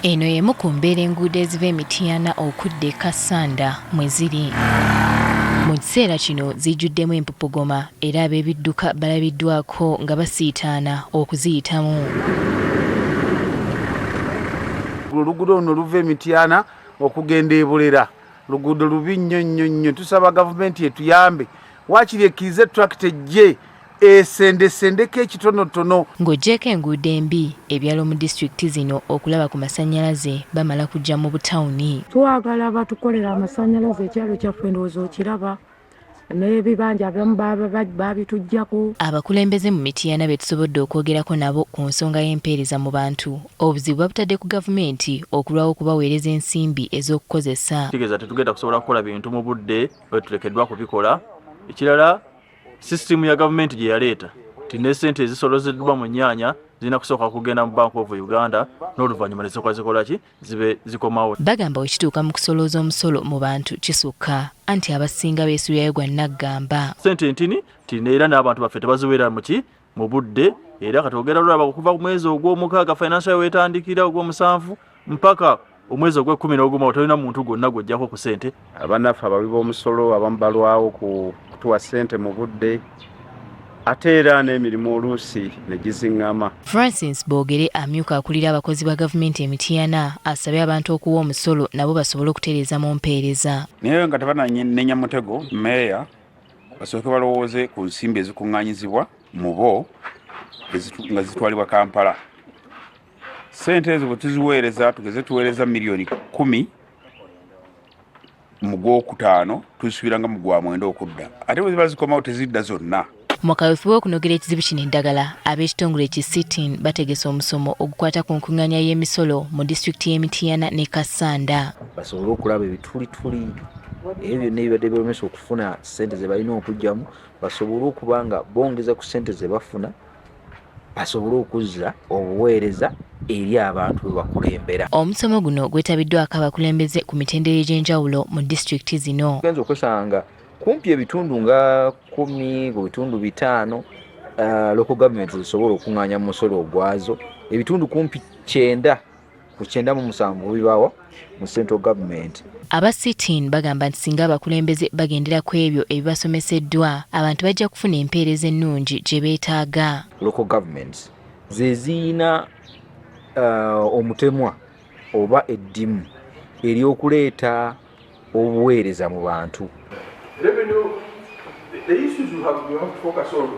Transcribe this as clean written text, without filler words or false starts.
Eno y'emu ku mbeera enguudo eziva e Mityana okudda e Kassanda mwe ziri. Mu kiseera kino zijjuddemu empupugoma era ab'ebidduka balabiddwako nga basiitaana okuziyitamu. Oluguudo luno luva e Mityana okugenda e Bulera. Luguudo lubi nnyo. Tusaba gavumenti etuyambe waakiri ekkirize tractor ejje esendesendeko ekitonotono. Ng'oggyeko enguudo embi ebyalo mu disitulikiti zino okulaba ku masannyalaze bamala kujja mu butawuni. Twagala batukolera amasannyalaze ekyalo kyaffe ndowooza okiraba n'ebibanja abamu babituggyako. Abakulembeze mu Mityana be tusobodde okwogerako nabo ku nsonga y'empeereza mu bantu obuzibu babutadde ku gavumenti okulwawo okubaweereza ensimbi ez'okukozesa. Kitegeeza tetugenda kusobola kukola bintu mu budde bwe tulekeddwa kubikola. Ekirala sisitimu ya gavumenti gye yaleeta ti ne ssente ezisolozeddwa mu nnyaanya zirina kusooka kugenda mu Bank of Uganda n'oluvannyuma ne zikola ki zibe zikomawo. Bagamba wekituuka mu kusolooza omusolo mu bantu kisukka anti abasinga beesuulirayo gwa naggamba. Ssente ntini ti neera n'abantu baffe tebaziweera mu budde era katwogera lulaba okuva ku mwezi ogw'omukaaga financial wetandikira ogw'omusanvu mpaka omwezi ogw'ekkumi n'ogumu tolina muntu gwonna gw'ojjako ku ssente. Abannaffe abawi b'omusolo abamu balwawo kutuwa ssente mu budde ate era n'emirimu oluusi ne giziŋŋama. Francis Boogere amyuka akulira abakozi ba gavumenti e Mityana asabye abantu okuwa omusolo nabo basobole okutereeza mu mpeereza. Naye nga tebananenya mutego mmeeya basooke balowooze ku nsimbi ezikuŋŋaanyizibwa mu bo nga zitwalibwa Kampala. Ssente ezo bwe tuziweereza tugeze tuweereza miliyoni 10 mu gwokutaano tuzisubiranga mu gwa mwenda okudda ate bwe ziba zikomawo tezidda zonna. Mu kaweefube okunogera ekizibu kino eddagala ab'ekitongole ki Sitin bategese omusomo ogukwata ku nkuŋŋaanya y'emisolo mu disitulikiti y'e Mityana ne Kassanda. Basobole okulaba ebitulituli ebyo byonna ebibadde biremesa okufuna ssente ze balina okuggyamu basobole okuba nga bongeza ku ssente ze bafuna basobole okuzza obuweereza eri abantu be bakulembera. Omusomo guno gwetabiddwako abakulembeze ku mitendera egy'enjawulo mu disitulikiti zino. Tugenza okwesanga kumpi ebitundu nga 10 ku bitundu 5 local government zisobola okuŋŋaanya mu musolo ogwazo ebitundu kumpi 9 ku 97 bibawa mu central government. Aba Sitin bagamba nti singa abakulembeze bagendera ku ebyo ebibasomeseddwa abantu bajja kufuna empeereza ennungi gye beetaaga. Local governments ze ziyina omutemwa oba eddimu ery'okuleeta obuweereza mu bantu. Revenue, the issues you have to focus on